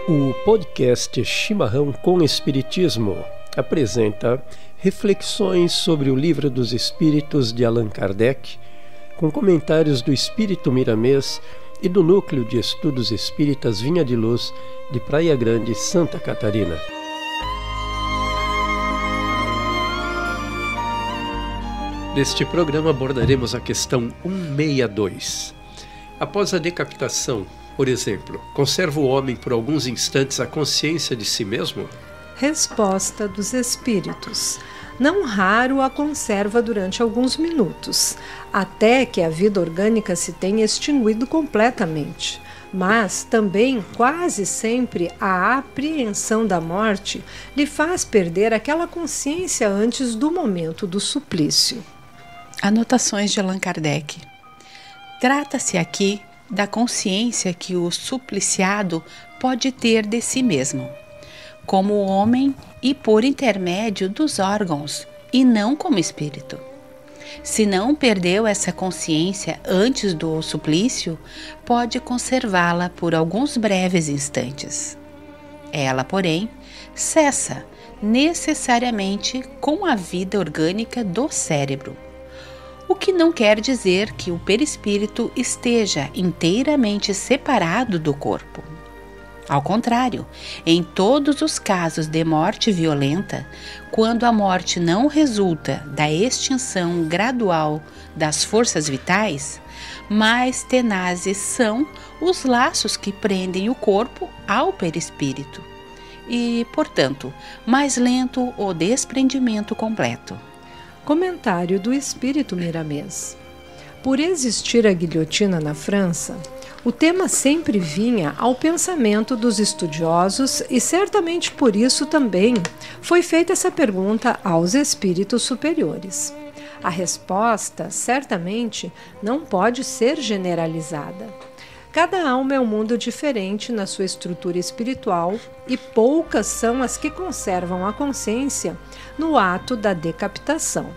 O podcast Chimarrão com Espiritismo apresenta reflexões sobre o Livro dos Espíritos de Allan Kardec, com comentários do Espírito Miramês e do Núcleo de Estudos Espíritas Vinha de Luz, de Praia Grande, Santa Catarina. Neste programa abordaremos a questão 162. Após a decapitação, por exemplo, conserva o homem por alguns instantes a consciência de si mesmo? Resposta dos espíritos. Não raro a conserva durante alguns minutos, até que a vida orgânica se tenha extinguido completamente. Mas também, quase sempre, a apreensão da morte lhe faz perder aquela consciência antes do momento do suplício. Anotações de Allan Kardec. Trata-se aqui da consciência que o supliciado pode ter de si mesmo, como homem e por intermédio dos órgãos, e não como espírito. Se não perdeu essa consciência antes do suplício, pode conservá-la por alguns breves instantes. Ela, porém, cessa necessariamente com a vida orgânica do cérebro, o que não quer dizer que o perispírito esteja inteiramente separado do corpo. Ao contrário, em todos os casos de morte violenta, quando a morte não resulta da extinção gradual das forças vitais, mais tenazes são os laços que prendem o corpo ao perispírito e, portanto, mais lento o desprendimento completo. Comentário do Espírito Miramês. Por existir a guilhotina na França, o tema sempre vinha ao pensamento dos estudiosos e certamente por isso também foi feita essa pergunta aos espíritos superiores. A resposta, certamente, não pode ser generalizada. Cada alma é um mundo diferente na sua estrutura espiritual e poucas são as que conservam a consciência no ato da decapitação.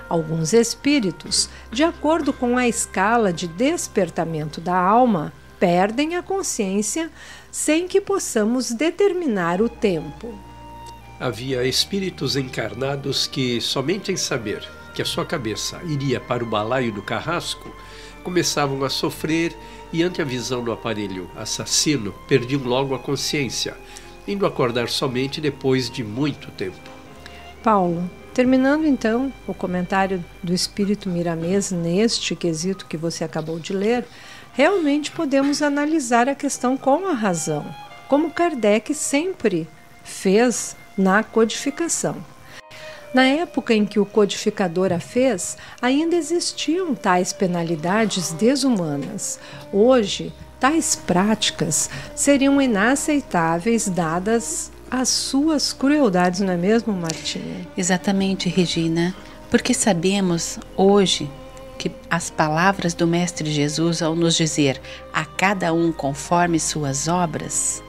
Alguns espíritos, de acordo com a escala de despertamento da alma, perdem a consciência sem que possamos determinar o tempo. Havia espíritos encarnados que, somente em saber que a sua cabeça iria para o balaio do carrasco, começavam a sofrer e, ante a visão do aparelho assassino, perdiam logo a consciência, indo acordar somente depois de muito tempo. Paulo, terminando então o comentário do Espírito Miramês neste quesito que você acabou de ler, realmente podemos analisar a questão com a razão, como Kardec sempre fez na codificação. Na época em que o codificador a fez, ainda existiam tais penalidades desumanas. Hoje, tais práticas seriam inaceitáveis dadas as suas crueldades, não é mesmo, Martinha? Exatamente, Regina, porque sabemos hoje que as palavras do Mestre Jesus ao nos dizer a cada um conforme suas obras,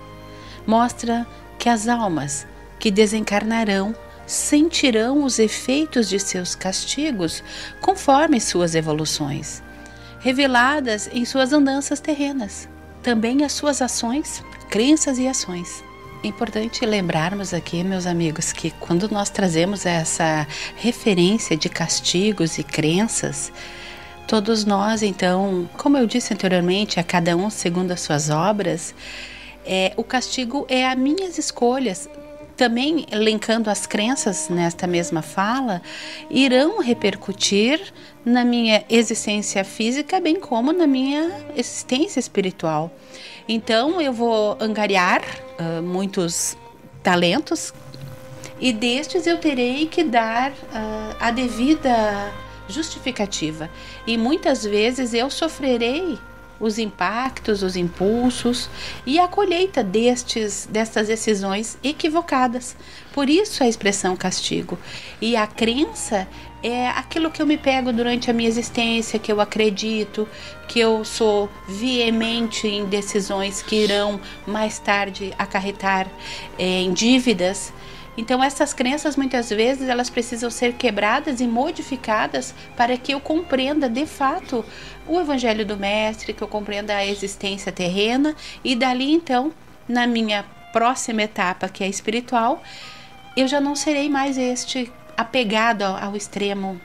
mostra que as almas que desencarnarão sentirão os efeitos de seus castigos conforme suas evoluções, reveladas em suas andanças terrenas, também as suas ações, crenças e ações. É importante lembrarmos aqui, meus amigos, que quando nós trazemos essa referência de castigos e crenças, todos nós, então, como eu disse anteriormente, a cada um segundo as suas obras, o castigo é as minhas escolhas. Também, elencando as crenças nesta mesma fala, irão repercutir na minha existência física, bem como na minha existência espiritual. Então, eu vou angariar muitos talentos e destes eu terei que dar a devida justificativa. E muitas vezes eu sofrerei os impactos, os impulsos e a colheita destas decisões equivocadas. Por isso a expressão castigo. E a crença é aquilo que eu me pego durante a minha existência, que eu acredito, que eu sou veemente em decisões que irão mais tarde acarretar em dívidas. Então essas crenças muitas vezes elas precisam ser quebradas e modificadas para que eu compreenda de fato o Evangelho do Mestre, que eu compreenda a existência terrena e dali então na minha próxima etapa, que é espiritual, eu já não serei mais apegado ao extremo,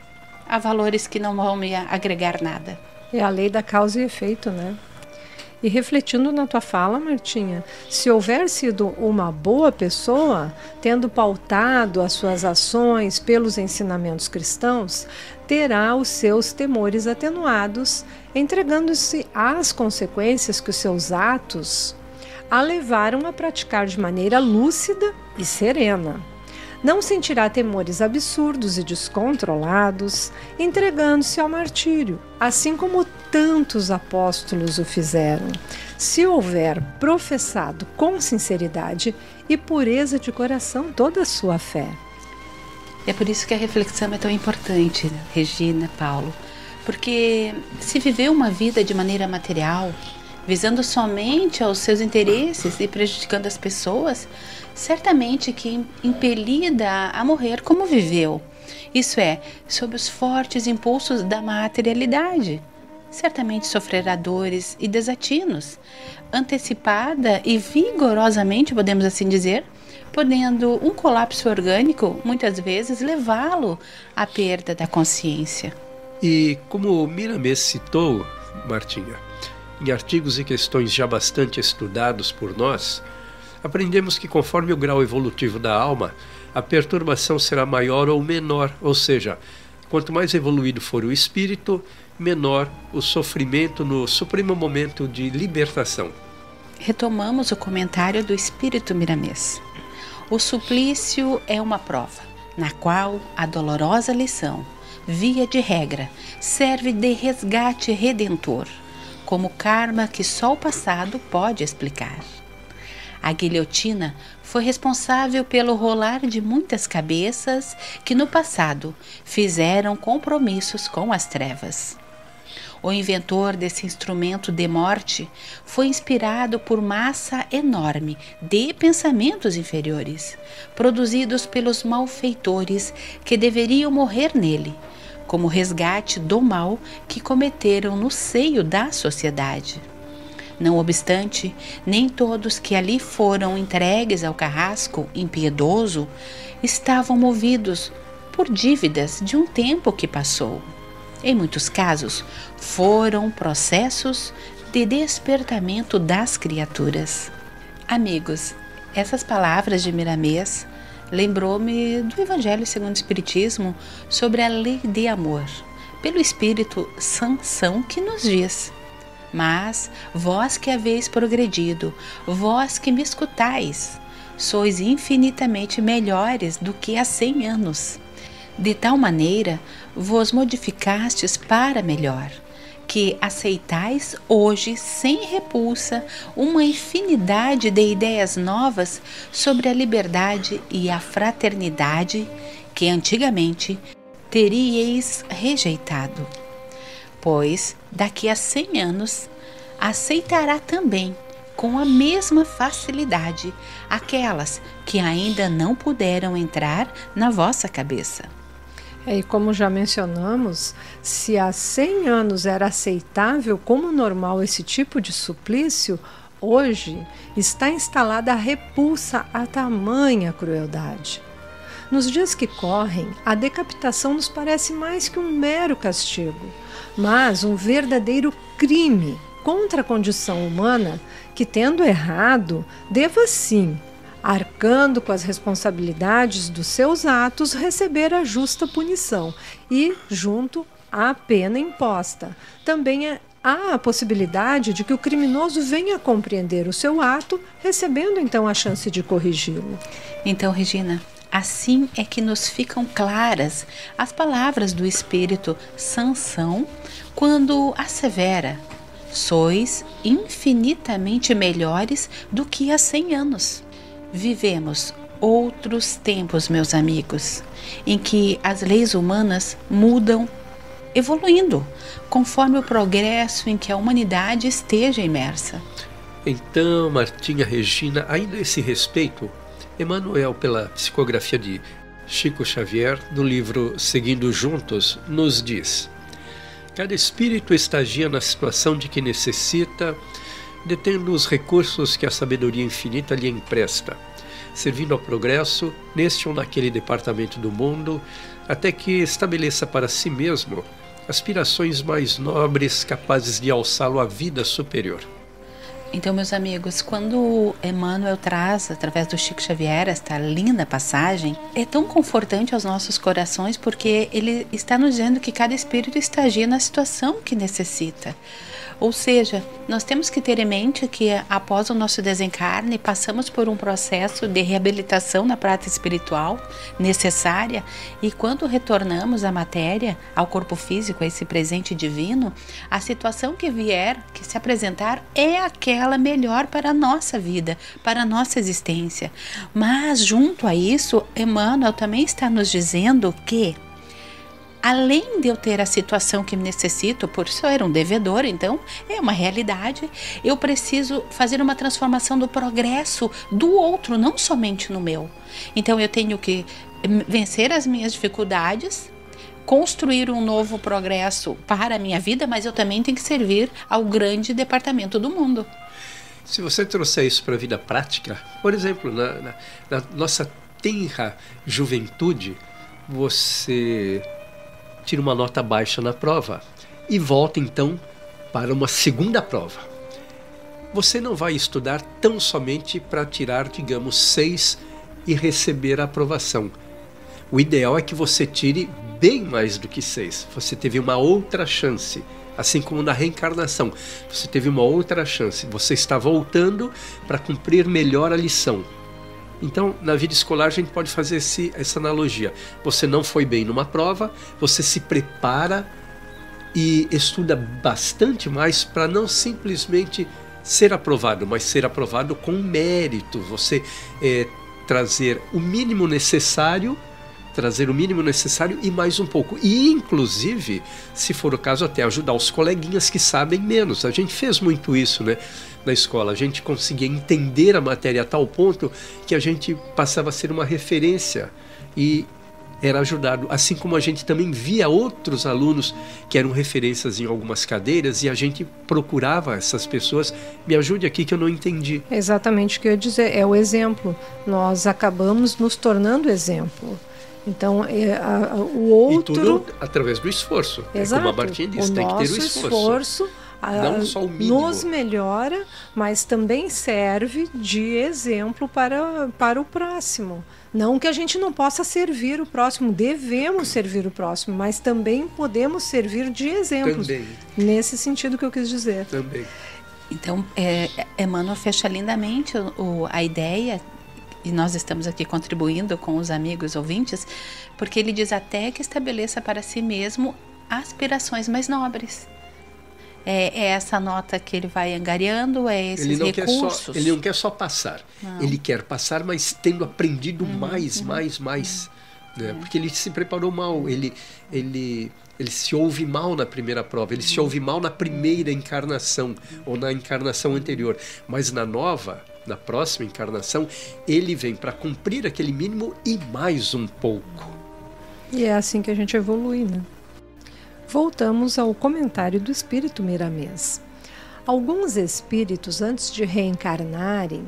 a valores que não vão me agregar nada. É a lei da causa e efeito, né? E refletindo na tua fala, Martinha, se houver sido uma boa pessoa, tendo pautado as suas ações pelos ensinamentos cristãos, terá os seus temores atenuados, entregando-se às consequências que os seus atos a levaram a praticar de maneira lúcida e serena. Não sentirá temores absurdos e descontrolados, entregando-se ao martírio, assim como tantos apóstolos o fizeram, se houver professado com sinceridade e pureza de coração toda a sua fé. É por isso que a reflexão é tão importante, Regina, Paulo, porque se viver uma vida de maneira material, visando somente aos seus interesses e prejudicando as pessoas, certamente que impelida a morrer como viveu, isso é, sob os fortes impulsos da materialidade, certamente sofrerá dores e desatinos, antecipada e vigorosamente, podemos assim dizer, podendo um colapso orgânico muitas vezes levá-lo à perda da consciência. E como Miramês citou, Martinha, em artigos e questões já bastante estudados por nós, aprendemos que conforme o grau evolutivo da alma, a perturbação será maior ou menor, ou seja, quanto mais evoluído for o espírito, menor o sofrimento no supremo momento de libertação. Retomamos o comentário do Espírito Miramês. O suplício é uma prova, na qual a dolorosa lição, via de regra, serve de resgate redentor, como karma que só o passado pode explicar. A guilhotina foi responsável pelo rolar de muitas cabeças que no passado fizeram compromissos com as trevas. O inventor desse instrumento de morte foi inspirado por massa enorme de pensamentos inferiores, produzidos pelos malfeitores que deveriam morrer nele, como resgate do mal que cometeram no seio da sociedade. Não obstante, nem todos que ali foram entregues ao carrasco impiedoso estavam movidos por dívidas de um tempo que passou. Em muitos casos, foram processos de despertamento das criaturas. Amigos, essas palavras de Miramês lembrou-me do Evangelho segundo o Espiritismo sobre a lei de amor, pelo Espírito Sansão, que nos diz: mas vós que haveis progredido, vós que me escutais, sois infinitamente melhores do que há 100 anos. De tal maneira vos modificastes para melhor, que aceitais hoje sem repulsa uma infinidade de ideias novas sobre a liberdade e a fraternidade que antigamente teríeis rejeitado. Pois daqui a 100 anos aceitará também com a mesma facilidade aquelas que ainda não puderam entrar na vossa cabeça. E como já mencionamos, se há 100 anos era aceitável como normal esse tipo de suplício, hoje está instalada a repulsa a tamanha crueldade. Nos dias que correm, a decapitação nos parece mais que um mero castigo, mas um verdadeiro crime contra a condição humana que, tendo errado, deva sim, arcando com as responsabilidades dos seus atos, receber a justa punição e, junto à pena imposta, também há a possibilidade de que o criminoso venha a compreender o seu ato, recebendo então a chance de corrigi-lo. Então, Regina, assim é que nos ficam claras as palavras do Espírito Sansão quando assevera: sois infinitamente melhores do que há 100 anos. Vivemos outros tempos, meus amigos, em que as leis humanas mudam, evoluindo, conforme o progresso em que a humanidade esteja imersa. Então, Martinha, Regina, ainda a esse respeito, Emmanuel, pela psicografia de Chico Xavier, do livro Seguindo Juntos, nos diz: cada espírito estagia na situação de que necessita detendo os recursos que a sabedoria infinita lhe empresta, servindo ao progresso neste ou naquele departamento do mundo, até que estabeleça para si mesmo aspirações mais nobres capazes de alçá-lo à vida superior. Então, meus amigos, quando Emmanuel traz, através do Chico Xavier, esta linda passagem, é tão confortante aos nossos corações, porque ele está nos dizendo que cada espírito estagia na situação que necessita. Ou seja, nós temos que ter em mente que após o nosso desencarne, passamos por um processo de reabilitação na prática espiritual necessária, e quando retornamos à matéria, ao corpo físico, a esse presente divino, a situação que vier, que se apresentar, é aquela melhor para a nossa vida, para a nossa existência. Mas junto a isso, Emmanuel também está nos dizendo que, além de eu ter a situação que necessito, por ser um devedor, então é uma realidade, eu preciso fazer uma transformação do progresso do outro, não somente no meu. Então eu tenho que vencer as minhas dificuldades, construir um novo progresso para a minha vida, mas eu também tenho que servir ao grande departamento do mundo. Se você trouxer isso para a vida prática, por exemplo, na nossa tenra juventude, você tira uma nota baixa na prova e volta então para uma segunda prova. Você não vai estudar tão somente para tirar, digamos, 6 e receber a aprovação. O ideal é que você tire bem mais do que 6. Você teve uma outra chance, assim como na reencarnação. Você teve uma outra chance. Você está voltando para cumprir melhor a lição. Então, na vida escolar, a gente pode fazer essa analogia. Você não foi bem numa prova, você se prepara e estuda bastante mais para não simplesmente ser aprovado, mas ser aprovado com mérito. Você trazer o mínimo necessário e mais um pouco. E, inclusive, se for o caso, até ajudar os coleguinhas que sabem menos. A gente fez muito isso, né? Na escola, a gente conseguia entender a matéria a tal ponto que a gente passava a ser uma referência e era ajudado, assim como a gente também via outros alunos que eram referências em algumas cadeiras e a gente procurava essas pessoas, me ajude aqui que eu não entendi. É exatamente o que eu ia dizer, é o exemplo, nós acabamos nos tornando exemplo. Então, o outro... E tudo através do esforço. Exato. Como a Martinha disse, tem que ter o esforço. Não só o mínimo. Nos melhora, mas também serve de exemplo para o próximo. Não que a gente não possa servir o próximo, devemos servir o próximo, mas também podemos servir de exemplos. Também. Nesse sentido que eu quis dizer. Também. Então, Emmanuel fecha lindamente a ideia, e nós estamos aqui contribuindo com os amigos ouvintes, porque ele diz até que estabeleça para si mesmo aspirações mais nobres. É essa nota que ele vai angariando, esses recursos. Ele não quer só passar. Não. Ele quer passar, mas tendo aprendido mais. Né? Porque ele se preparou mal. Ele se ouve mal na primeira prova. Ele se ouve mal na primeira encarnação ou na encarnação anterior. Mas na próxima encarnação, ele vem para cumprir aquele mínimo e mais um pouco. E é assim que a gente evolui, né? Voltamos ao comentário do Espírito Miramês. Alguns espíritos, antes de reencarnarem,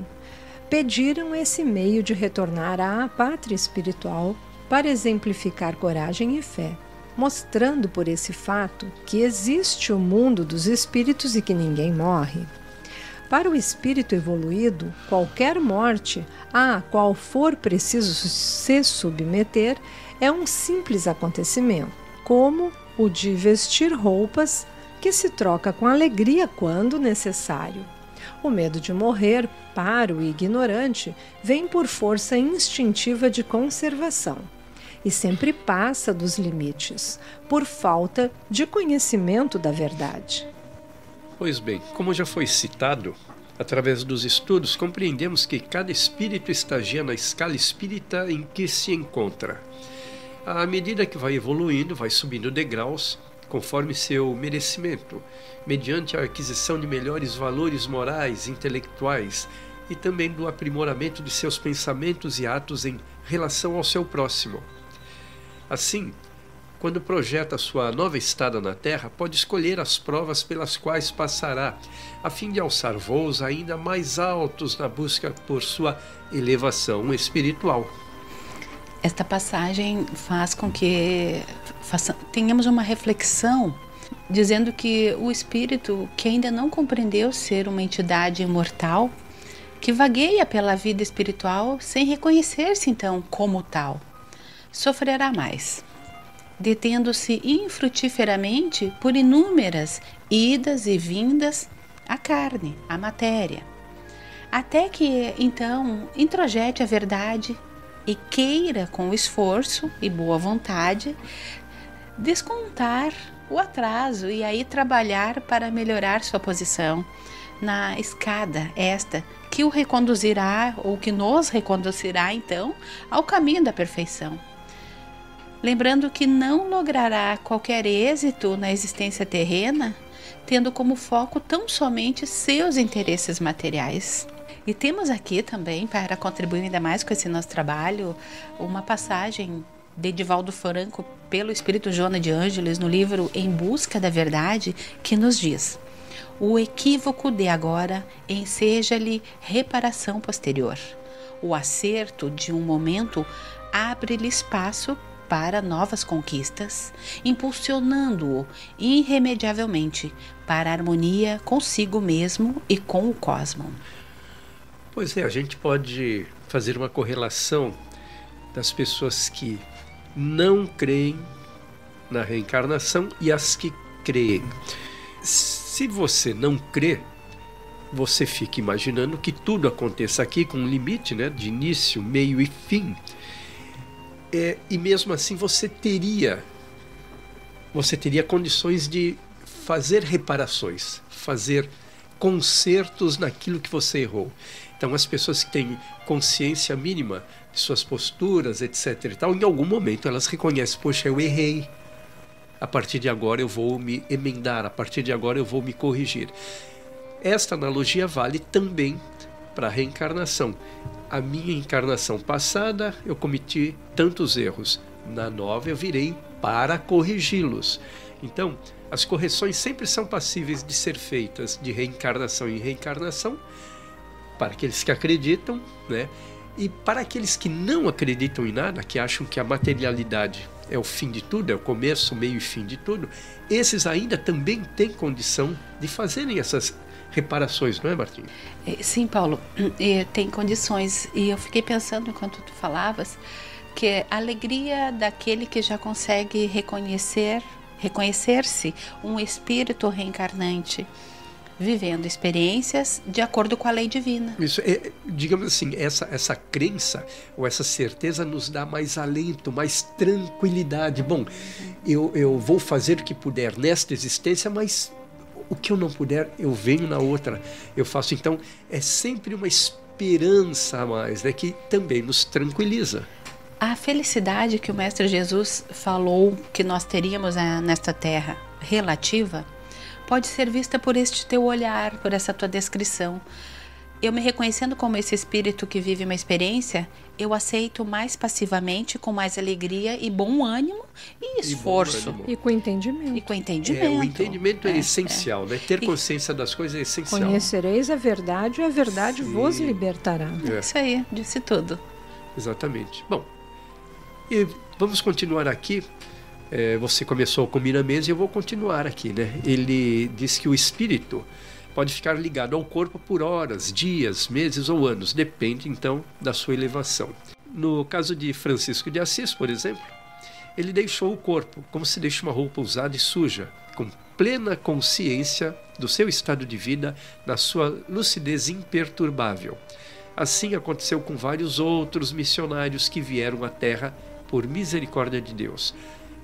pediram esse meio de retornar à pátria espiritual para exemplificar coragem e fé, mostrando por esse fato que existe o mundo dos espíritos e que ninguém morre. Para o espírito evoluído, qualquer morte a qual for preciso se submeter é um simples acontecimento, como o de vestir roupas que se troca com alegria quando necessário. O medo de morrer, para o ignorante, vem por força instintiva de conservação e sempre passa dos limites, por falta de conhecimento da verdade. Pois bem, como já foi citado, através dos estudos compreendemos que cada espírito estagia na escala espírita em que se encontra. À medida que vai evoluindo, vai subindo degraus, conforme seu merecimento, mediante a aquisição de melhores valores morais, intelectuais e também do aprimoramento de seus pensamentos e atos em relação ao seu próximo. Assim, quando projeta sua nova estada na Terra, pode escolher as provas pelas quais passará, a fim de alçar voos ainda mais altos na busca por sua elevação espiritual. Esta passagem faz com que tenhamos uma reflexão, dizendo que o espírito que ainda não compreendeu ser uma entidade imortal, que vagueia pela vida espiritual sem reconhecer-se então como tal, sofrerá mais, detendo-se infrutiferamente por inúmeras idas e vindas à carne, à matéria, até que então introjete a verdade e queira, com esforço e boa vontade, descontar o atraso e aí trabalhar para melhorar sua posição na escada esta que o reconduzirá ou que nos reconduzirá então ao caminho da perfeição. Lembrando que não logrará qualquer êxito na existência terrena tendo como foco tão somente seus interesses materiais. E temos aqui também, para contribuir ainda mais com esse nosso trabalho, uma passagem de Edivaldo Franco pelo Espírito Joana de Ângeles no livro Em Busca da Verdade, que nos diz: o equívoco de agora enseja-lhe reparação posterior. O acerto de um momento abre-lhe espaço para novas conquistas, impulsionando-o irremediavelmente para a harmonia consigo mesmo e com o cosmos. Pois é, a gente pode fazer uma correlação das pessoas que não creem na reencarnação e as que creem. Se você não crê, você fica imaginando que tudo aconteça aqui com um limite, né, de início, meio e fim. E mesmo assim você teria condições de fazer reparações, fazer consertos naquilo que você errou. Então as pessoas que têm consciência mínima de suas posturas, etc. e tal, em algum momento elas reconhecem: poxa, eu errei, a partir de agora eu vou me emendar, a partir de agora eu vou me corrigir. Esta analogia vale também para a reencarnação. A minha encarnação passada eu cometi tantos erros, na nova eu virei para corrigi-los. Então, as correções sempre são passíveis de ser feitas de reencarnação em reencarnação, para aqueles que acreditam, né? E para aqueles que não acreditam em nada, que acham que a materialidade é o fim de tudo, é o começo, meio e fim de tudo, esses ainda também têm condição de fazerem essas reparações, não é, Martinho? Sim, Paulo, tem condições. E eu fiquei pensando, enquanto tu falavas, que a alegria daquele que já consegue reconhecer-se um espírito reencarnante, vivendo experiências de acordo com a lei divina. Isso, digamos assim, essa crença ou essa certeza nos dá mais alento, mais tranquilidade. Bom, eu vou fazer o que puder nesta existência, mas o que eu não puder, eu venho na outra, eu faço. Então, é sempre uma esperança a mais, né, que também nos tranquiliza. A felicidade que o Mestre Jesus falou que nós teríamos nesta terra relativa, pode ser vista por este teu olhar, por essa tua descrição. Eu me reconhecendo como esse espírito que vive uma experiência, eu aceito mais passivamente, com mais alegria e bom ânimo e esforço. E com entendimento. O entendimento é essencial, né? Ter consciência das coisas é essencial. Conhecereis a verdade e a verdade vos libertará. Isso aí, disse tudo. Exatamente. Bom, e vamos continuar aqui. Você começou com Miramês e eu vou continuar aqui, né? Ele diz que o espírito pode ficar ligado ao corpo por horas, dias, meses ou anos, depende então da sua elevação. No caso de Francisco de Assis, por exemplo, ele deixou o corpo como se deixa uma roupa usada e suja, com plena consciência do seu estado de vida, na sua lucidez imperturbável. Assim aconteceu com vários outros missionários que vieram à Terra por misericórdia de Deus.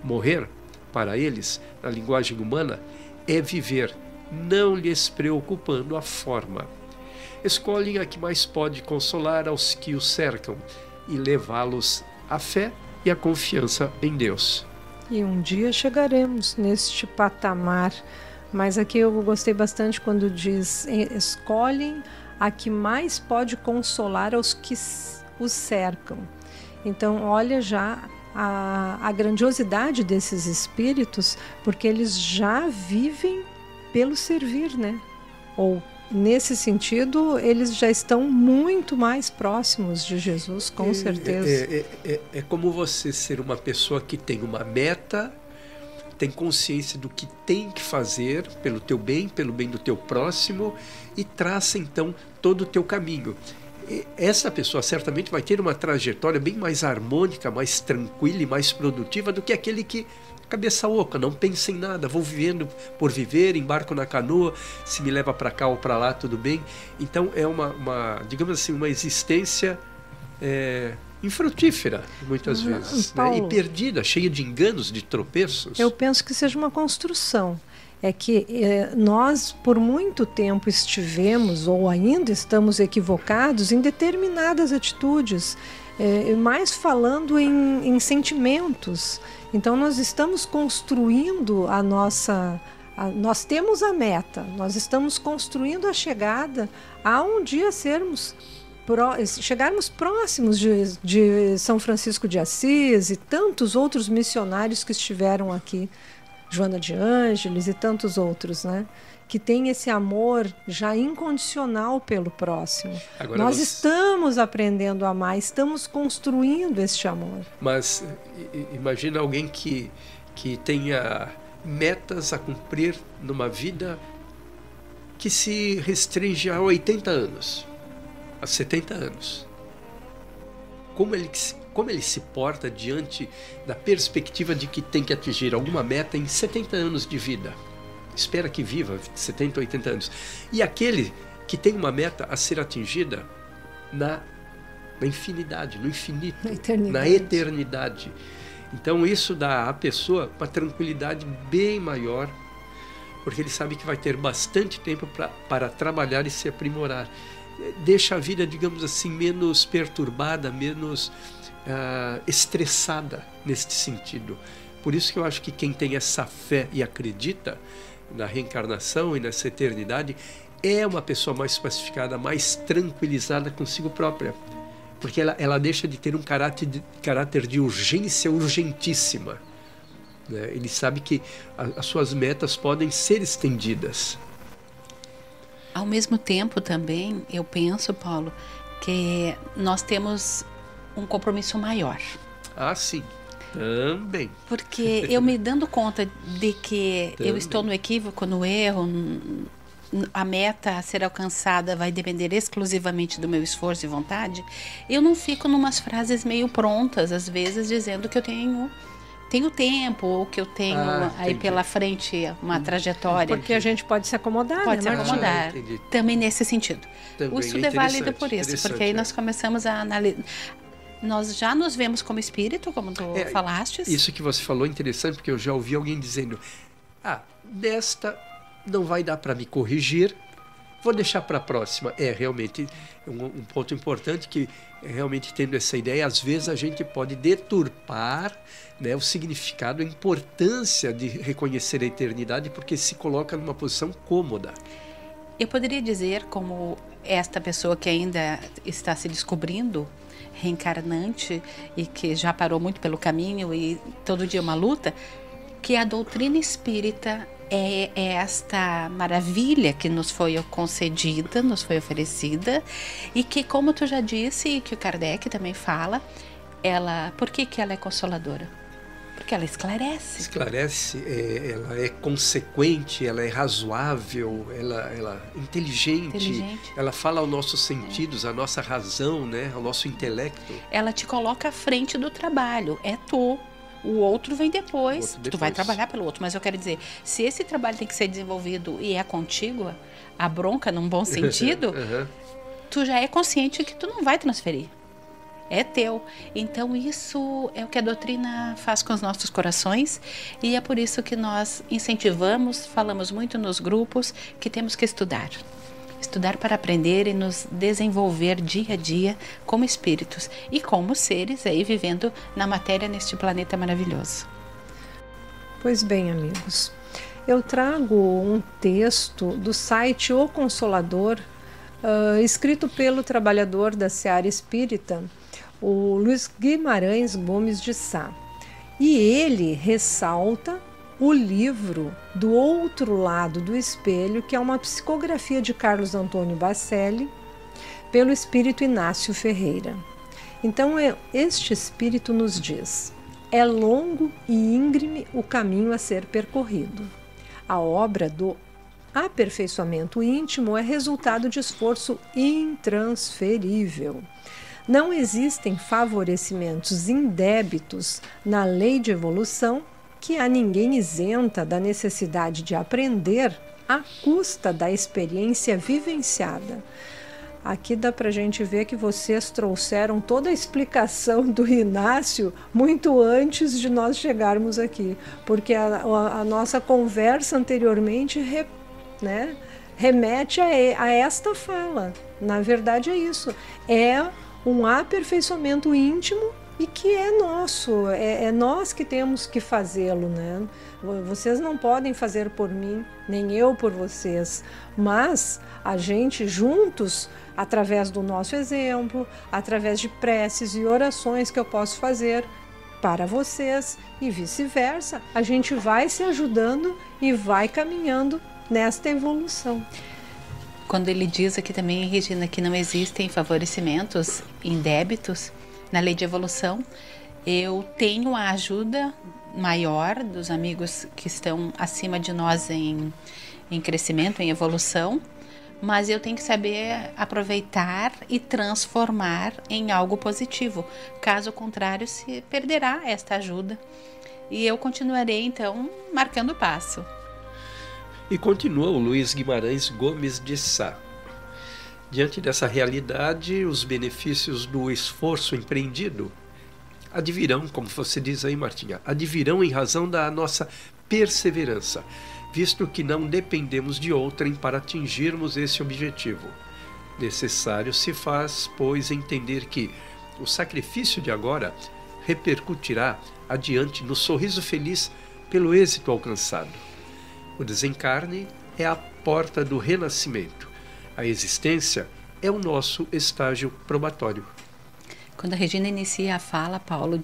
Morrer, para eles, na linguagem humana, é viver, não lhes preocupando a forma. Escolhem a que mais pode consolar aos que os cercam e levá-los à fé e à confiança em Deus. E um dia chegaremos neste patamar, mas aqui eu gostei bastante quando diz: escolhem a que mais pode consolar aos que os cercam. Então, olha já a grandiosidade desses espíritos, porque eles já vivem pelo servir, né? Ou, nesse sentido, eles já estão muito mais próximos de Jesus, com certeza. É como você ser uma pessoa que tem uma meta, tem consciência do que tem que fazer pelo teu bem, pelo bem do teu próximo, e traça, então, todo o teu caminho. Essa pessoa certamente vai ter uma trajetória bem mais harmônica, mais tranquila e mais produtiva do que aquele que, cabeça oca, não pensa em nada, vou vivendo por viver, embarco na canoa, se me leva para cá ou para lá, tudo bem. Então é digamos assim, uma existência infrutífera, muitas vezes, Paulo, né? E perdida, cheia de enganos, de tropeços. Eu penso que seja uma construção. É que nós, por muito tempo, estivemos ou ainda estamos equivocados em determinadas atitudes, mais falando em sentimentos. Então, nós estamos construindo nós temos a meta, nós estamos construindo a chegada a um dia chegarmos próximos de São Francisco de Assis e tantos outros missionários que estiveram aqui, Joana de Ângeles e tantos outros, né? Que tem esse amor já incondicional pelo próximo. Agora nós estamos aprendendo a amar, estamos construindo este amor. Mas imagina alguém que tenha metas a cumprir numa vida que se restringe a 80 anos, a 70 anos. Como ele se porta diante da perspectiva de que tem que atingir alguma meta em 70 anos de vida? Espera que viva 70, 80 anos. E aquele que tem uma meta a ser atingida na infinidade, no infinito, na eternidade. Então isso dá à pessoa uma tranquilidade bem maior, porque ele sabe que vai ter bastante tempo para trabalhar e se aprimorar. Deixa a vida, digamos assim, menos perturbada, menos estressada neste sentido. Por isso que eu acho que quem tem essa fé e acredita na reencarnação e nessa eternidade é uma pessoa mais pacificada, mais tranquilizada consigo própria, porque ela deixa de ter um caráter de urgência urgentíssima, né? Ele sabe que as suas metas podem ser estendidas. Ao mesmo tempo também, eu penso, Paulo, que nós temos um compromisso maior. Ah, sim, também. Porque eu me dando conta de que eu estou no equívoco, no erro, a meta a ser alcançada vai depender exclusivamente do meu esforço e vontade, eu não fico numas frases meio prontas, às vezes, dizendo que eu tenho tempo, ou que eu tenho aí pela frente uma trajetória. Porque a gente pode se acomodar, pode se acomodar. Também nesse sentido. Também o estudo é válido por isso, porque aí nós começamos a analisar. Nós já nos vemos como espírito, como tu falaste. Isso que você falou é interessante, porque eu já ouvi alguém dizendo: desta não vai dar para me corrigir, vou deixar para a próxima. Realmente um ponto importante, que realmente, tendo essa ideia, às vezes a gente pode deturpar, né, o significado, a importância de reconhecer a eternidade, porque se coloca numa posição cômoda. Eu poderia dizer, como esta pessoa que ainda está se descobrindo reencarnante e que já parou muito pelo caminho e todo dia uma luta, que a doutrina espírita é esta maravilha que nos foi concedida, nos foi oferecida, e que, como tu já disse, e que o Kardec também fala, por que ela é consoladora? Porque ela esclarece. Esclarece, ela é consequente, ela é razoável, ela é inteligente. Ela fala aos nossos sentidos, à nossa razão, né, ao nosso intelecto. Ela te coloca à frente do trabalho, é tu. O outro vem depois. Tu vai trabalhar pelo outro, mas eu quero dizer, se esse trabalho tem que ser desenvolvido e é contigo, a bronca num bom sentido, tu já é consciente que tu não vai transferir. É teu. Então isso é o que a doutrina faz com os nossos corações, e é por isso que nós incentivamos, falamos muito nos grupos, que temos que estudar. Estudar para aprender e nos desenvolver dia a dia como espíritos e como seres aí vivendo na matéria neste planeta maravilhoso. Pois bem, amigos, eu trago um texto do site O Consolador, escrito pelo trabalhador da Seara Espírita, o Luiz Guimarães Gomes de Sá. E ele ressalta o livro Do Outro Lado do Espelho, que é uma psicografia de Carlos Antônio Bacelli, pelo espírito Inácio Ferreira. Então, este espírito nos diz: é longo e íngreme o caminho a ser percorrido. A obra do aperfeiçoamento íntimo é resultado de esforço intransferível. Não existem favorecimentos indébitos na lei de evolução que a ninguém isenta da necessidade de aprender à custa da experiência vivenciada. Aqui dá para a gente ver que vocês trouxeram toda a explicação do Inácio muito antes de nós chegarmos aqui, porque a nossa conversa anteriormente remete a esta fala. Na verdade é isso, é um aperfeiçoamento íntimo e que é nosso, é nós que temos que fazê-lo, né? Vocês não podem fazer por mim, nem eu por vocês, mas a gente juntos, através do nosso exemplo, através de preces e orações que eu posso fazer para vocês e vice-versa, a gente vai se ajudando e vai caminhando nesta evolução. Quando ele diz aqui também, Regina, que não existem favorecimentos indébitos na lei de evolução, eu tenho a ajuda maior dos amigos que estão acima de nós em crescimento, em evolução, mas eu tenho que saber aproveitar e transformar em algo positivo. Caso contrário, se perderá esta ajuda. E eu continuarei, então, marcando o passo. E continua o Luiz Guimarães Gomes de Sá. Diante dessa realidade, os benefícios do esforço empreendido advirão, como você diz aí, Martinha, advirão em razão da nossa perseverança, visto que não dependemos de outrem para atingirmos esse objetivo. Necessário se faz, pois, entender que o sacrifício de agora repercutirá adiante no sorriso feliz pelo êxito alcançado. O desencarne é a porta do renascimento. A existência é o nosso estágio probatório. Quando a Regina inicia a fala, Paulo,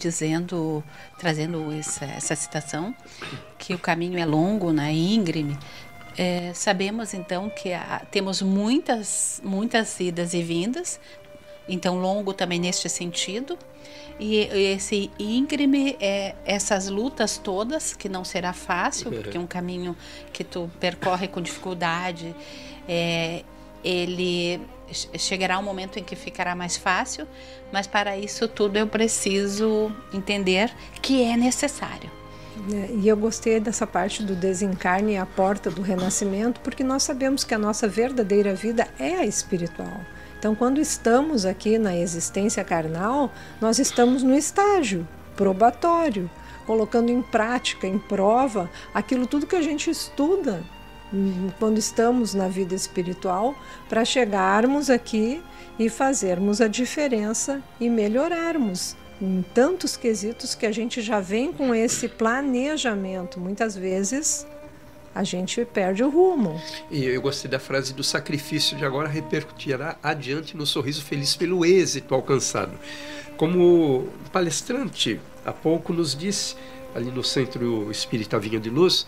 trazendo essa citação, que o caminho é longo, né, íngreme, sabemos então que temos muitas idas e vindas, então longo também neste sentido, e esse íngreme essas lutas todas, que não será fácil, porque é um caminho que tu percorre com dificuldade, ele chegará um momento em que ficará mais fácil, mas para isso tudo eu preciso entender que é necessário. E eu gostei dessa parte do desencarne e a porta do renascimento, porque nós sabemos que a nossa verdadeira vida é a espiritual. Então, quando estamos aqui na existência carnal, nós estamos no estágio probatório, colocando em prática, em prova, aquilo tudo que a gente estuda quando estamos na vida espiritual, para chegarmos aqui e fazermos a diferença e melhorarmos em tantos quesitos que a gente já vem com esse planejamento. Muitas vezes a gente perde o rumo. E eu gostei da frase do sacrifício de agora repercutirá adiante no sorriso feliz pelo êxito alcançado. Como o palestrante há pouco nos disse, ali no Centro Espírita Vinha de Luz,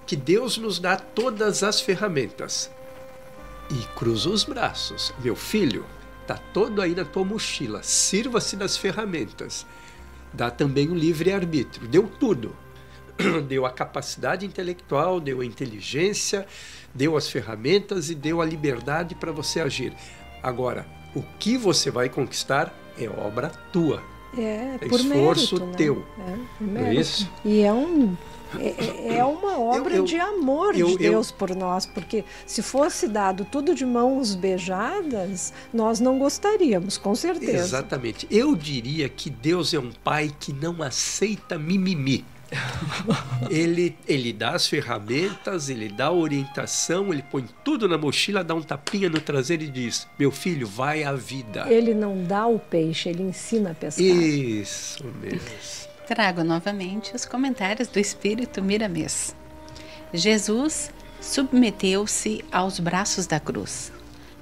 que Deus nos dá todas as ferramentas. E cruza os braços. Meu filho, está todo aí na tua mochila. Sirva-se das ferramentas. Dá também o livre-arbítrio. Deu tudo. Deu a capacidade intelectual, deu a inteligência, deu as ferramentas e deu a liberdade para você agir. Agora, o que você vai conquistar é obra tua. É por esforço mérito, teu. Né? Não é isso? E é uma obra de amor de Deus por nós, porque se fosse dado tudo de mãos beijadas, nós não gostaríamos, com certeza. Exatamente. Eu diria que Deus é um pai que não aceita mimimi. Ele dá as ferramentas, ele dá a orientação, ele põe tudo na mochila, dá um tapinha no traseiro e diz: meu filho, vai à vida. Ele não dá o peixe, ele ensina a pescar. Isso mesmo. Trago novamente os comentários do Espírito Miramês. Jesus submeteu-se aos braços da cruz.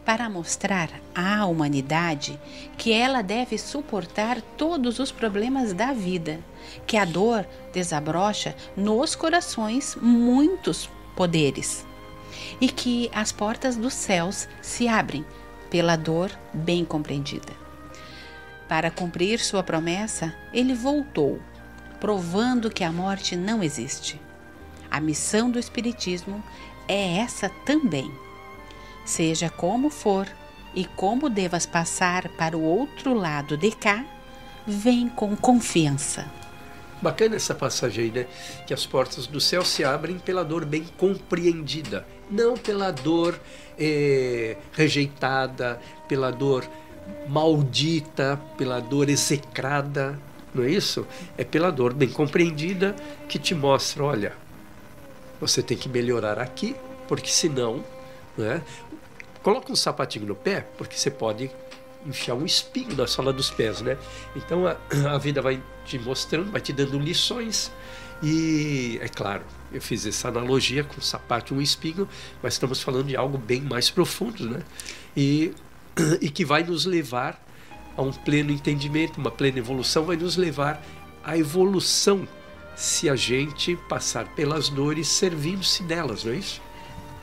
para mostrar à humanidade que ela deve suportar todos os problemas da vida, que a dor desabrocha nos corações muitos poderes e que as portas dos céus se abrem pela dor bem compreendida. Para cumprir sua promessa, ele voltou, provando que a morte não existe. A missão do Espiritismo é essa também. Seja como for e como devas passar para o outro lado de cá, vem com confiança. Bacana essa passagem aí, né? Que as portas do céu se abrem pela dor bem compreendida, não pela dor rejeitada, pela dor maldita, pela dor execrada, não é isso? É pela dor bem compreendida que te mostra, olha, você tem que melhorar aqui, porque senão, né? Coloca um sapatinho no pé, porque você pode enfiar um espinho na sola dos pés, né? Então a vida vai te mostrando, vai te dando lições. E é claro, eu fiz essa analogia com o sapato e um espinho, mas estamos falando de algo bem mais profundo, né? E que vai nos levar a um pleno entendimento, uma plena evolução, vai nos levar à evolução se a gente passar pelas dores servindo-se delas, não é isso?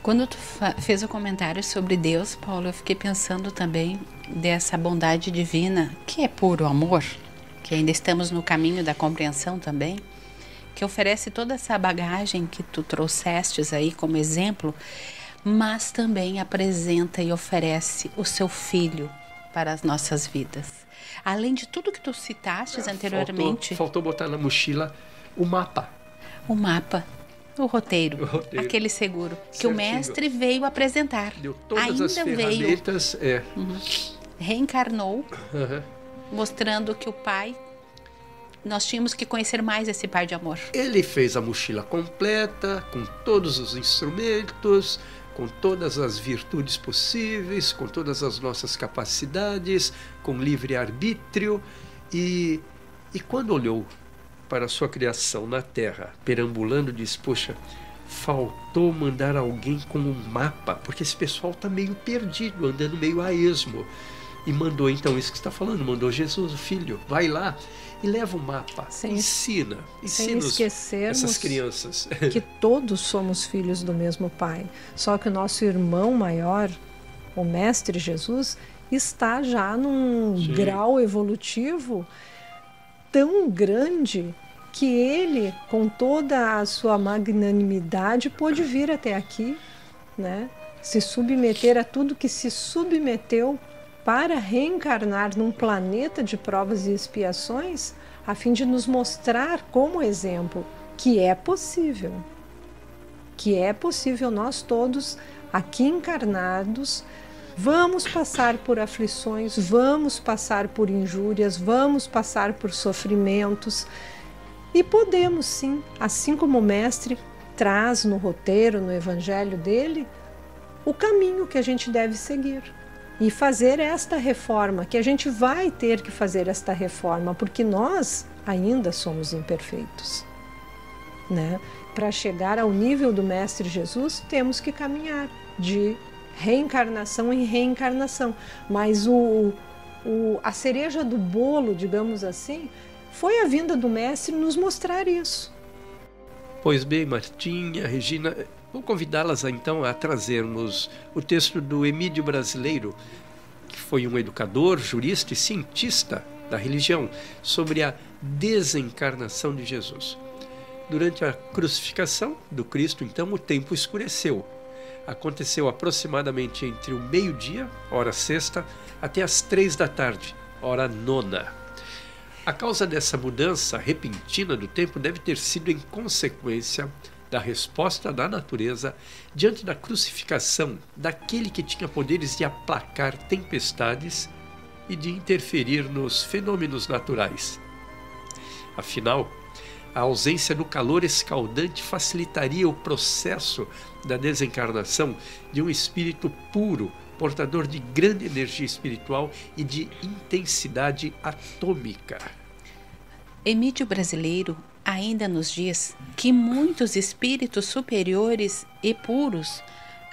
Quando tu fez o comentário sobre Deus, Paulo, eu fiquei pensando também dessa bondade divina, que é puro amor, que ainda estamos no caminho da compreensão também, que oferece toda essa bagagem que tu trouxestes aí como exemplo, mas também apresenta e oferece o seu Filho para as nossas vidas. Além de tudo que tu citastes anteriormente... Faltou botar na mochila o mapa. O mapa. O roteiro, aquele seguro que certinho. O mestre veio apresentar. Deu todas as ferramentas. Reencarnou, mostrando que o Pai, nós tínhamos que conhecer mais esse Pai de amor. Ele fez a mochila completa, com todos os instrumentos, com todas as virtudes possíveis, com todas as nossas capacidades, com livre-arbítrio. E quando olhou para a sua criação na Terra, perambulando, diz, poxa, faltou mandar alguém com um mapa, porque esse pessoal está meio perdido, andando meio a esmo. E mandou então isso que você está falando, mandou Jesus, o Filho, vai lá e leva o mapa, ensina essas crianças. Que todos somos filhos do mesmo Pai, só que o nosso irmão maior, o Mestre Jesus, está já num grau evolutivo tão grande que ele, com toda a sua magnanimidade, pôde vir até aqui, né? Se submeter a tudo que se submeteu para reencarnar num planeta de provas e expiações, a fim de nos mostrar como exemplo que é possível nós todos aqui encarnados vamos passar por aflições, vamos passar por injúrias, vamos passar por sofrimentos e podemos sim, assim como o Mestre traz no roteiro, no evangelho dele, o caminho que a gente deve seguir e fazer esta reforma, que a gente vai ter que fazer esta reforma, porque nós ainda somos imperfeitos, né? Para chegar ao nível do Mestre Jesus, temos que caminhar de reencarnação em reencarnação, mas a cereja do bolo, digamos assim, foi a vinda do Mestre nos mostrar isso. Pois bem, Martinha, Regina, vou convidá-las então a trazermos o texto do Emídio Brasileiro, que foi um educador, jurista e cientista da religião, sobre a desencarnação de Jesus. Durante a crucificação do Cristo, então, o tempo escureceu. Aconteceu aproximadamente entre o meio-dia, hora sexta, até as 3 da tarde, hora nona. A causa dessa mudança repentina do tempo deve ter sido em consequência da resposta da natureza diante da crucificação daquele que tinha poderes de aplacar tempestades e de interferir nos fenômenos naturais. Afinal, a ausência do calor escaldante facilitaria o processo da desencarnação de um espírito puro, portador de grande energia espiritual e de intensidade atômica. Emídio Brasileiro ainda nos diz que muitos espíritos superiores e puros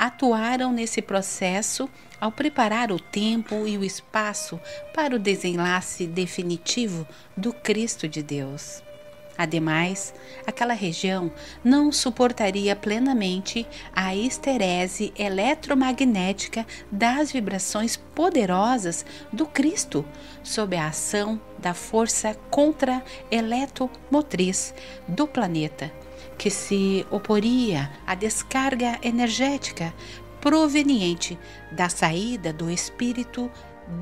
atuaram nesse processo ao preparar o tempo e o espaço para o desenlace definitivo do Cristo de Deus. Ademais, aquela região não suportaria plenamente a esterese eletromagnética das vibrações poderosas do Cristo sob a ação da força contra-eletromotriz do planeta, que se oporia à descarga energética proveniente da saída do Espírito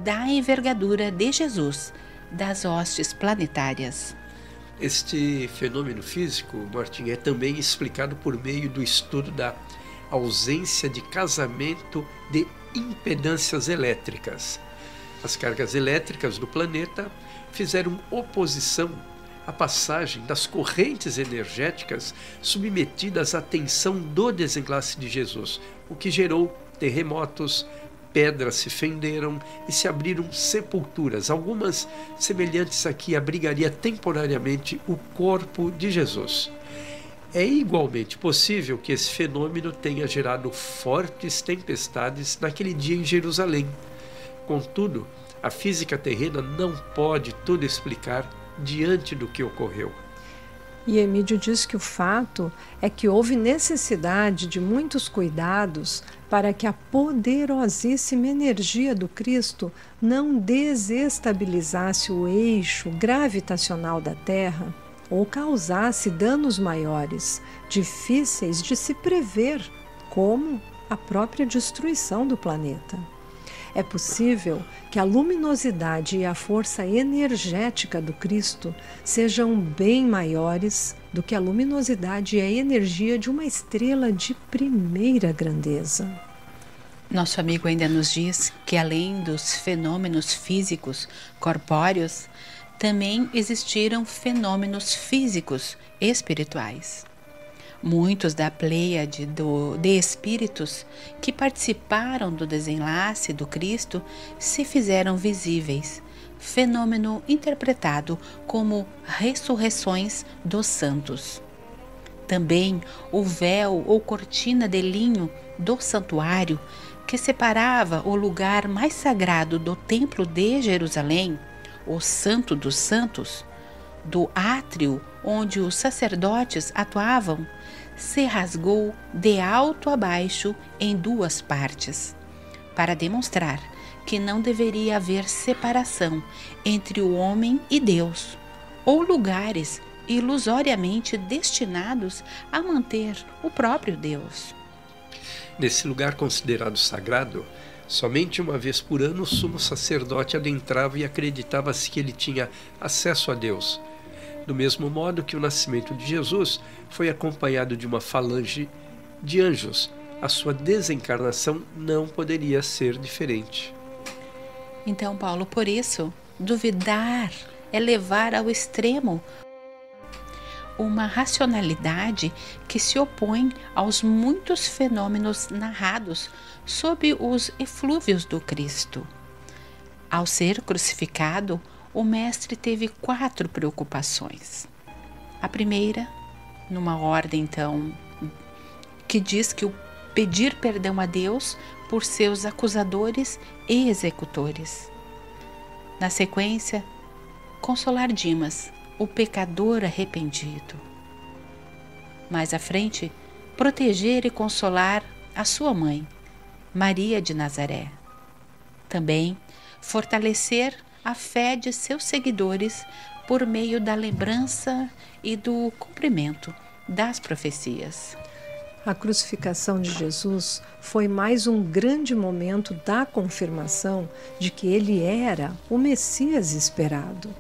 da envergadura de Jesus das hostes planetárias. Este fenômeno físico, Martim, é também explicado por meio do estudo da ausência de casamento de impedâncias elétricas. As cargas elétricas do planeta fizeram oposição à passagem das correntes energéticas submetidas à tensão do desenlace de Jesus, o que gerou terremotos, pedras se fenderam e se abriram sepulturas, algumas semelhantes a que abrigaria temporariamente o corpo de Jesus. É igualmente possível que esse fenômeno tenha gerado fortes tempestades naquele dia em Jerusalém. Contudo, a física terrena não pode tudo explicar diante do que ocorreu. E Emídio diz que o fato é que houve necessidade de muitos cuidados para que a poderosíssima energia do Cristo não desestabilizasse o eixo gravitacional da Terra ou causasse danos maiores, difíceis de se prever, como a própria destruição do planeta. É possível que a luminosidade e a força energética do Cristo sejam bem maiores do que a luminosidade e a energia de uma estrela de primeira grandeza. Nosso amigo ainda nos diz que, além dos fenômenos físicos corpóreos, também existiram fenômenos físicos espirituais. Muitos da pleiade de espíritos que participaram do desenlace do Cristo se fizeram visíveis, fenômeno interpretado como ressurreições dos santos. Também o véu ou cortina de linho do santuário, que separava o lugar mais sagrado do Templo de Jerusalém, o Santo dos Santos, do átrio onde os sacerdotes atuavam, se rasgou de alto a baixo em duas partes, para demonstrar que não deveria haver separação entre o homem e Deus, ou lugares ilusoriamente destinados a manter o próprio Deus. Nesse lugar considerado sagrado, somente uma vez por ano o sumo sacerdote adentrava e acreditava-se que ele tinha acesso a Deus. Do mesmo modo que o nascimento de Jesus foi acompanhado de uma falange de anjos, a sua desencarnação não poderia ser diferente. Então, Paulo, por isso, duvidar é levar ao extremo uma racionalidade que se opõe aos muitos fenômenos narrados sob os eflúvios do Cristo. Ao ser crucificado, o Mestre teve 4 preocupações. A primeira, numa ordem então, que diz que o pedir perdão a Deus por seus acusadores e executores. Na sequência, consolar Dimas, o pecador arrependido. Mais à frente, proteger e consolar a sua mãe, Maria de Nazaré. Também fortalecer a fé de seus seguidores por meio da lembrança e do cumprimento das profecias. A crucificação de Jesus foi mais um grande momento da confirmação de que ele era o Messias esperado.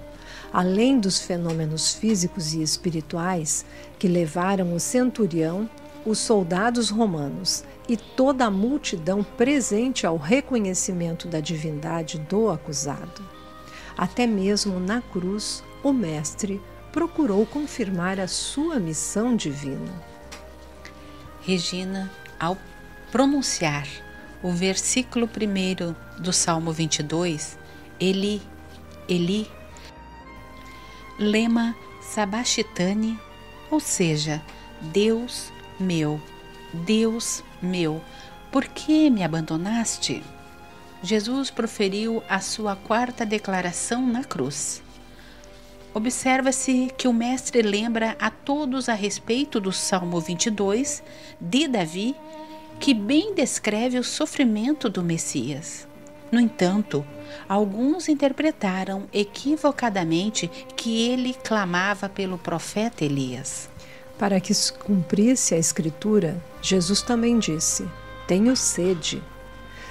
Além dos fenômenos físicos e espirituais que levaram o centurião, os soldados romanos e toda a multidão presente ao reconhecimento da divindade do acusado. Até mesmo na cruz, o Mestre procurou confirmar a sua missão divina. Regina, ao pronunciar o versículo 1 do Salmo 22, Eli, Eli, lema sabachthani, ou seja, Deus meu, por que me abandonaste? Jesus proferiu a sua quarta declaração na cruz. Observa-se que o Mestre lembra a todos a respeito do Salmo 22 de Davi, que bem descreve o sofrimento do Messias. No entanto, alguns interpretaram equivocadamente que ele clamava pelo profeta Elias. Para que se cumprisse a Escritura, Jesus também disse: tenho sede,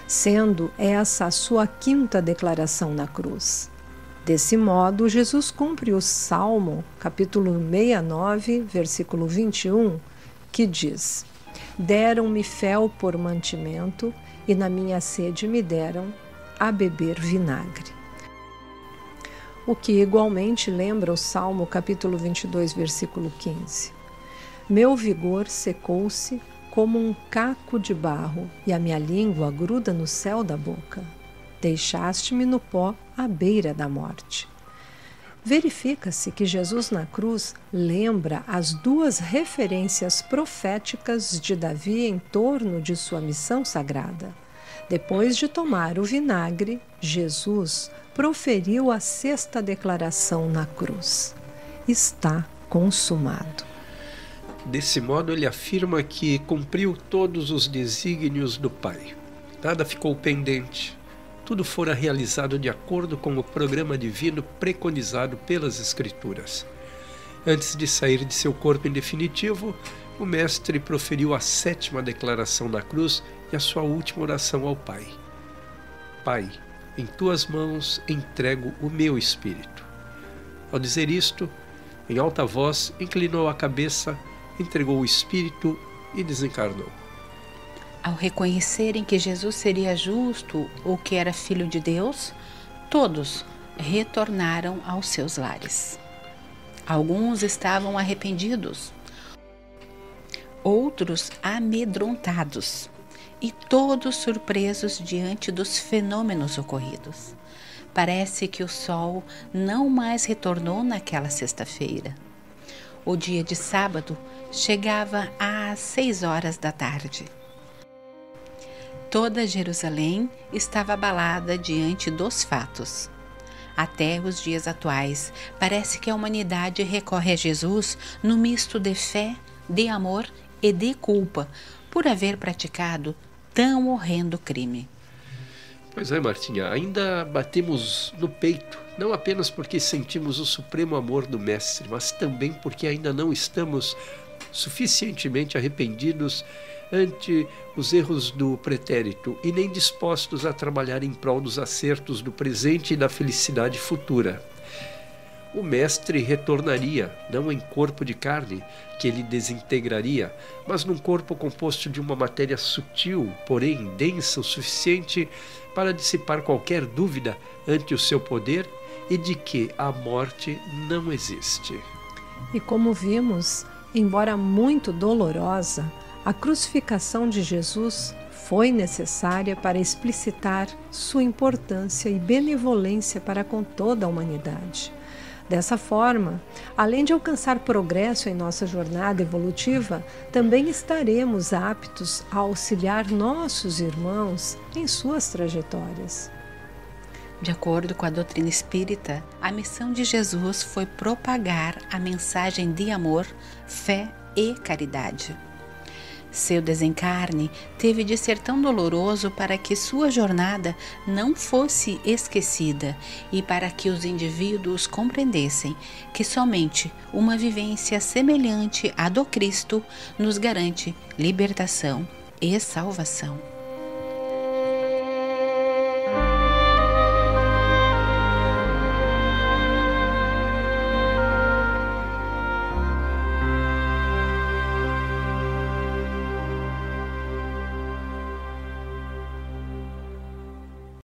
sendo essa a sua quinta declaração na cruz. Desse modo, Jesus cumpre o Salmo, capítulo 69, versículo 21, que diz: deram-me fel por mantimento, e na minha sede me deram a beber vinagre. O que igualmente lembra o Salmo, capítulo 22, versículo 15. Meu vigor secou-se como um caco de barro, e a minha língua gruda no céu da boca. Deixaste-me no pó à beira da morte. Verifica-se que Jesus na cruz lembra as duas referências proféticas de Davi em torno de sua missão sagrada. Depois de tomar o vinagre, Jesus proferiu a sexta declaração na cruz: está consumado. Desse modo, ele afirma que cumpriu todos os desígnios do Pai. Nada ficou pendente. Tudo fora realizado de acordo com o programa divino preconizado pelas Escrituras. Antes de sair de seu corpo em definitivo, o Mestre proferiu a sétima declaração na cruz e a sua última oração ao Pai. Pai, em tuas mãos entrego o meu espírito. Ao dizer isto, em alta voz, inclinou a cabeça, entregou o espírito e desencarnou. Ao reconhecerem que Jesus seria justo ou que era Filho de Deus, todos retornaram aos seus lares. Alguns estavam arrependidos, outros amedrontados, e todos surpresos diante dos fenômenos ocorridos. Parece que o sol não mais retornou naquela sexta-feira. O dia de sábado chegava às 6 horas da tarde. Toda Jerusalém estava abalada diante dos fatos. Até os dias atuais, parece que a humanidade recorre a Jesus no misto de fé, de amor e de culpa, por haver praticado tão horrendo crime. Pois é, Martinha, ainda batemos no peito, não apenas porque sentimos o supremo amor do Mestre, mas também porque ainda não estamos suficientemente arrependidos ante os erros do pretérito e nem dispostos a trabalhar em prol dos acertos do presente e da felicidade futura. O Mestre retornaria, não em corpo de carne, que ele desintegraria, mas num corpo composto de uma matéria sutil, porém densa o suficiente para dissipar qualquer dúvida ante o seu poder e de que a morte não existe. E como vimos, embora muito dolorosa, a crucificação de Jesus foi necessária para explicitar sua importância e benevolência para com toda a humanidade. Dessa forma, além de alcançar progresso em nossa jornada evolutiva, também estaremos aptos a auxiliar nossos irmãos em suas trajetórias. De acordo com a doutrina espírita, a missão de Jesus foi propagar a mensagem de amor, fé e caridade. Seu desencarne teve de ser tão doloroso para que sua jornada não fosse esquecida e para que os indivíduos compreendessem que somente uma vivência semelhante à do Cristo nos garante libertação e salvação.